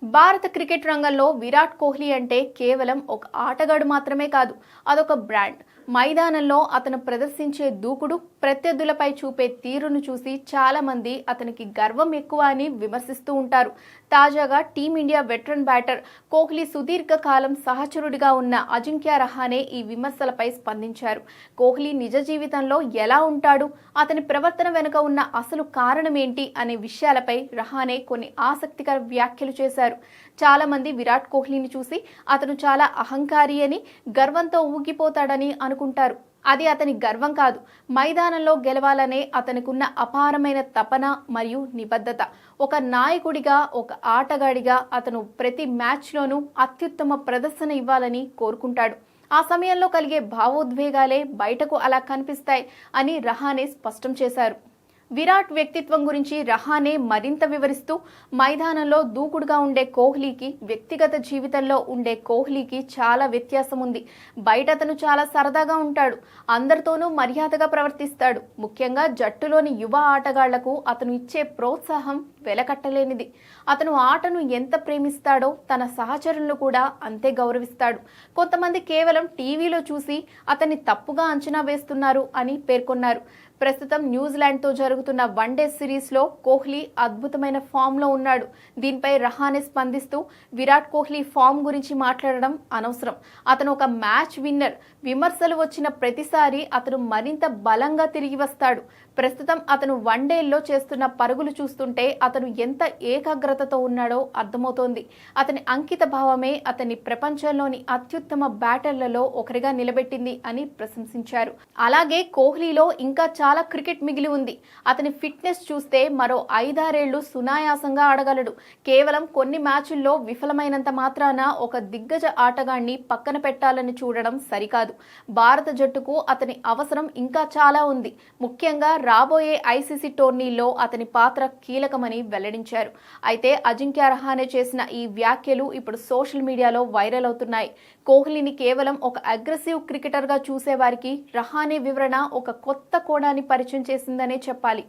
భారత క్రికెట్ రంగంలో విరాట్ కోహ్లీ అంటే కేవలం ఒక ఆటగాడు మాత్రమే కాదు, అదొక బ్రాండ్. మైదానంలో అతను ప్రదర్శించే దూకుడు, ప్రత్యర్థులపై చూపే తీరును చూసి చాలా మంది అతనికి గర్వం ఎక్కువ అని విమర్శిస్తూ ఉంటారు. తాజాగా టీమిండియా వెటరన్ బ్యాటర్ కోహ్లీ సుదీర్ఘకాలం సహచరుడిగా ఉన్న అజింక్య రహానే ఈ విమర్శలపై స్పందించారు. కోహ్లీ నిజ జీవితంలో ఎలా ఉంటాడు, అతని ప్రవర్తన వెనుక ఉన్న అసలు కారణం ఏంటి అనే విషయాలపై రహానే కొన్ని ఆసక్తికర వ్యాఖ్యలు చేశారు. చాలా మంది విరాట్ కోహ్లీని చూసి అతను చాలా అహంకారి అని, గర్వంతో ఊగిపోతాడని అనుకుంటారు. అది అతని గర్వం కాదు, మైదానంలో గెలవాలనే అతనికున్న అపారమైన తపన మరియు నిబద్ధత. ఒక నాయకుడిగా, ఒక ఆటగాడిగా అతను ప్రతి మ్యాచ్లోనూ అత్యుత్తమ ప్రదర్శన ఇవ్వాలని కోరుకుంటాడు. ఆ సమయంలో కలిగే భావోద్వేగాలే బయటకు అలా కనిపిస్తాయి అని రహానే స్పష్టం చేశారు. విరాట్ వ్యక్తిత్వం గురించి రహానే మరింత వివరిస్తూ, మైదానంలో దూకుడుగా ఉండే కోహ్లీకి, వ్యక్తిగత జీవితంలో ఉండే కోహ్లీకి చాలా వ్యత్యాసం ఉంది. బయట అతను చాలా సరదాగా ఉంటాడు, అందరితోనూ మర్యాదగా ప్రవర్తిస్తాడు. ముఖ్యంగా జట్టులోని యువ ఆటగాళ్లకు అతను ఇచ్చే ప్రోత్సాహం వెలకట్టలేనిది. అతను ఆటను ఎంత ప్రేమిస్తాడో తన సహచరులను కూడా అంతే గౌరవిస్తాడు. కొంతమంది కేవలం టీవీలో చూసి అతన్ని తప్పుగా అంచనా వేస్తున్నారు అని పేర్కొన్నారు. ప్రస్తుతం న్యూజిలాండ్తో జరుగుతున్న వన్డే సిరీస్లో కోహ్లీ అద్భుతమైన ఫామ్లో ఉన్నాడు. దీనిపై రహానే స్పందిస్తూ, విరాట్ కోహ్లీ ఫామ్ గురించి మాట్లాడడం అనవసరం. అతను ఒక మ్యాచ్ విన్నర్. విమర్శలు వచ్చిన ప్రతిసారి అతను మరింత బలంగా తిరిగి వస్తాడు. ప్రస్తుతం అతను వన్డేల్లో చేస్తున్న పరుగులు చూస్తుంటే అతను ఎంత ఏకాగ్రతతో ఉన్నాడో అర్థమవుతోంది. అతని అంకిత భావమే అతని ప్రపంచంలోని అత్యుత్తమ బ్యాటర్లలో ఒకరిగా నిలబెట్టింది అని ప్రశంసించారు. అలాగే కోహ్లీలో ఇంకా చాలా క్రికెట్ మిగిలి ఉంది. అతని ఫిట్నెస్ చూస్తే మరో 5-6 ఏళ్లు సునాయాసంగా ఆడగలడు. కేవలం కొన్ని మ్యాచుల్లో విఫలమైనంత మాత్రాన ఒక దిగ్గజ ఆటగాణ్ణి పక్కన పెట్టాలని చూడడం సరికాదు. భారత జట్టుకు అతని అవసరం ఇంకా చాలా ఉంది. ముఖ్యంగా రాబోయే ఐసీసీ టోర్నీలో అతని పాత్ర కీలకమని వెల్లడించారు. అయితే అజింక్య రహానే చేసిన ఈ వ్యాఖ్యలు ఇప్పుడు సోషల్ మీడియాలో వైరల్ అవుతున్నాయి. కోహ్లీని కేవలం ఒక అగ్రెసివ్ క్రికెటర్గా చూసేవారికి రహానే వివరణ ఒక కొత్త కోణాన్ని పరిచయం చేసిందనే చెప్పాలి.